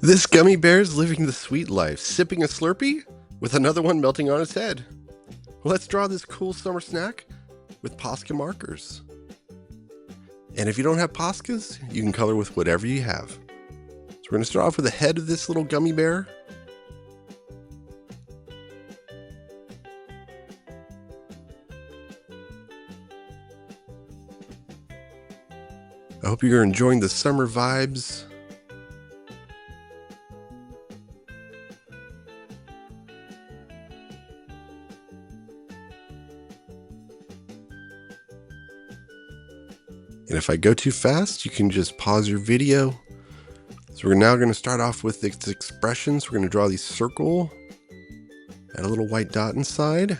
This gummy bear's living the sweet life, sipping a Slurpee with another one melting on his head. Let's draw this cool summer snack with Posca markers. And if you don't have Poscas, you can color with whatever you have. So we're going to start off with the head of this little gummy bear. I hope you're enjoying the summer vibes. And if I go too fast, you can just pause your video. So we're now going to start off with its expressions. We're going to draw the circle, add a little white dot inside,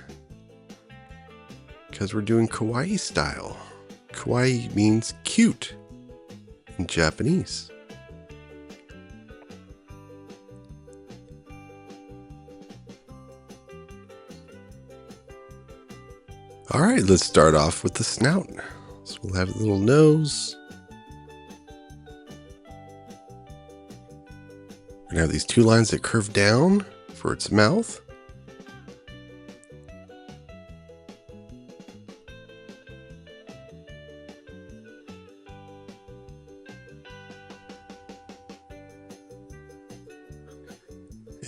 because we're doing Kawaii style. Kawaii means cute in Japanese. All right, let's start off with the snout. So we'll have a little nose. We're going to have these two lines that curve down for its mouth.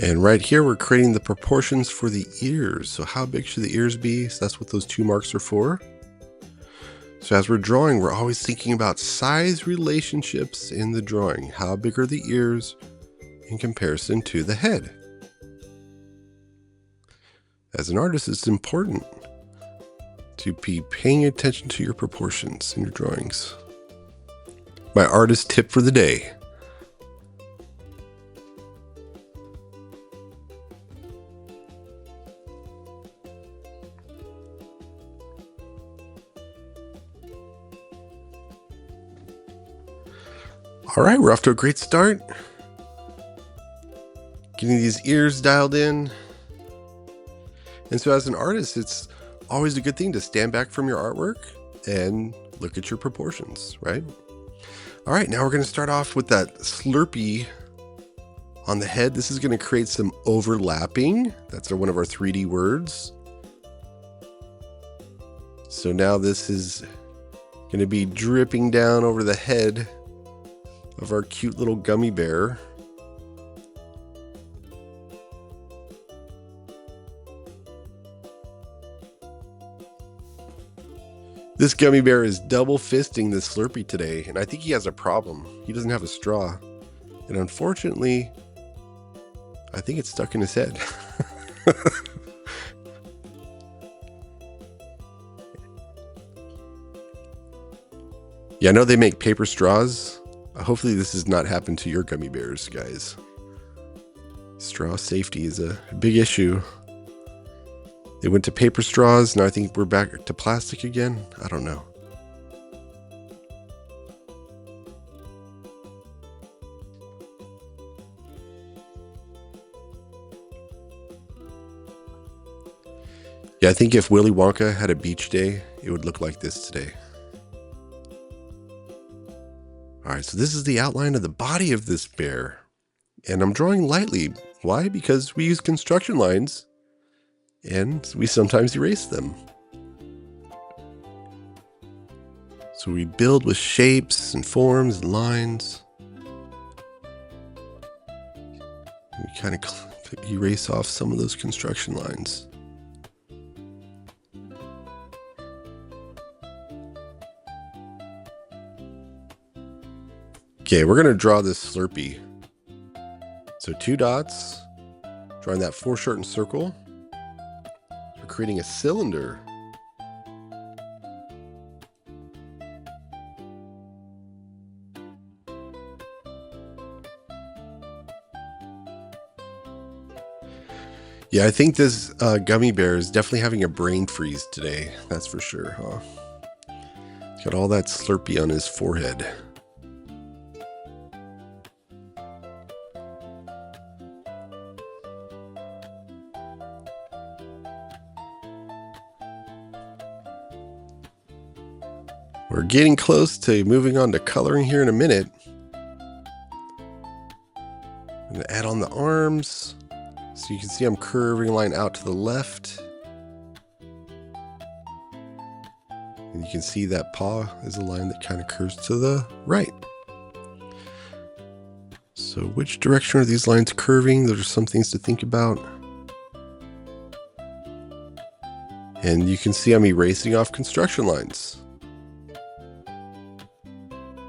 And right here, we're creating the proportions for the ears. So how big should the ears be? So that's what those two marks are for. So as we're drawing, we're always thinking about size relationships in the drawing. How big are the ears in comparison to the head? As an artist, it's important to be paying attention to your proportions in your drawings. My artist tip for the day. All right, we're off to a great start. Getting these ears dialed in. And so as an artist, it's always a good thing to stand back from your artwork and look at your proportions, right? All right, now we're going to start off with that Slurpee on the head. This is going to create some overlapping. That's one of our 3D words. So now this is going to be dripping down over the head of our cute little gummy bear. This gummy bear is double fisting the Slurpee today, and I think he has a problem. He doesn't have a straw, and unfortunately, I think it's stuck in his head. Yeah, I know they make paper straws. Hopefully this has not happened to your gummy bears, guys. Straw safety is a big issue. They went to paper straws, now I think we're back to plastic again. I don't know. Yeah, I think if Willy Wonka had a beach day, it would look like this today. All right, so this is the outline of the body of this bear. And I'm drawing lightly. Why? Because we use construction lines and we sometimes erase them. So we build with shapes and forms and lines. We kind of erase off some of those construction lines. Okay, we're going to draw this Slurpee. So 2 dots, drawing that foreshortened circle. We're creating a cylinder. Yeah, I think this gummy bear is definitely having a brain freeze today. That's for sure, huh? He's got all that Slurpee on his forehead. We're getting close to moving on to coloring here in a minute. I'm going to add on the arms. So you can see I'm curving a line out to the left. And you can see that paw is a line that kind of curves to the right. So which direction are these lines curving? Those are some things to think about. And you can see I'm erasing off construction lines.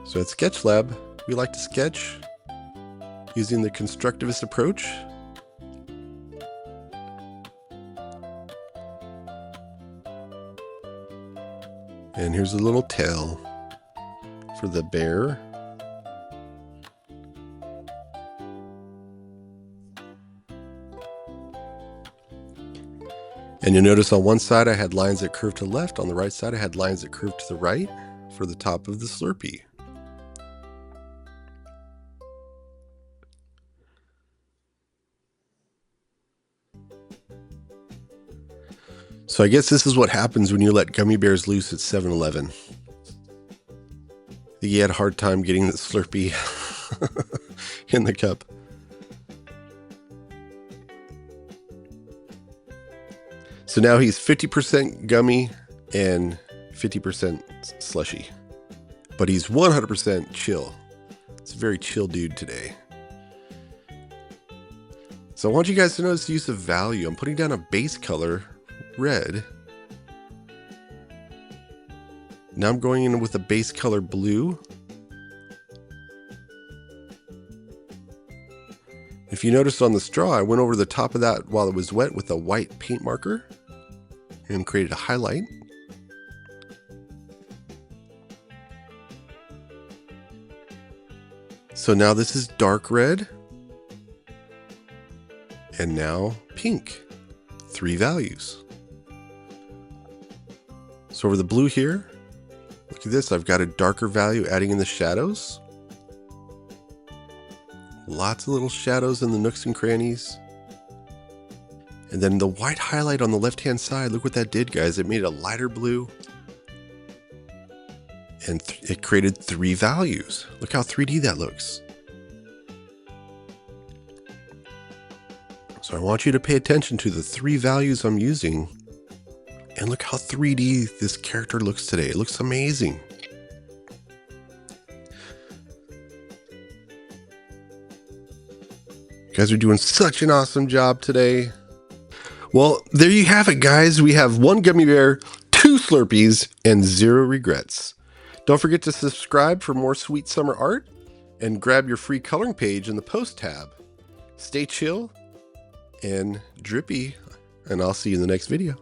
So at Sketch Lab, we like to sketch using the constructivist approach. And here's a little tail for the bear. And you'll notice on one side I had lines that curved to the left, on the right side I had lines that curved to the right for the top of the Slurpee. So I guess this is what happens when you let gummy bears loose at 7-Eleven. He had a hard time getting the Slurpee in the cup. So now he's 50% gummy and 50% slushy. But he's 100% chill. It's a very chill dude today. So I want you guys to notice the use of value. I'm putting down a base color, red. Now I'm going in with a base color blue. If you notice on the straw, I went over the top of that while it was wet with a white paint marker and created a highlight. So now this is dark red and now pink, 3 values. So over the blue here, look at this, I've got a darker value adding in the shadows. Lots of little shadows in the nooks and crannies. And then the white highlight on the left-hand side, look what that did, guys. It made it a lighter blue. And it created 3 values. Look how 3D that looks. So I want you to pay attention to the 3 values I'm using. And look how 3D this character looks today. It looks amazing. You guys are doing such an awesome job today. Well, there you have it, guys. We have 1 gummy bear, 2 Slurpees, and 0 regrets. Don't forget to subscribe for more sweet summer art and grab your free coloring page in the post tab. Stay chill and drippy, and I'll see you in the next video.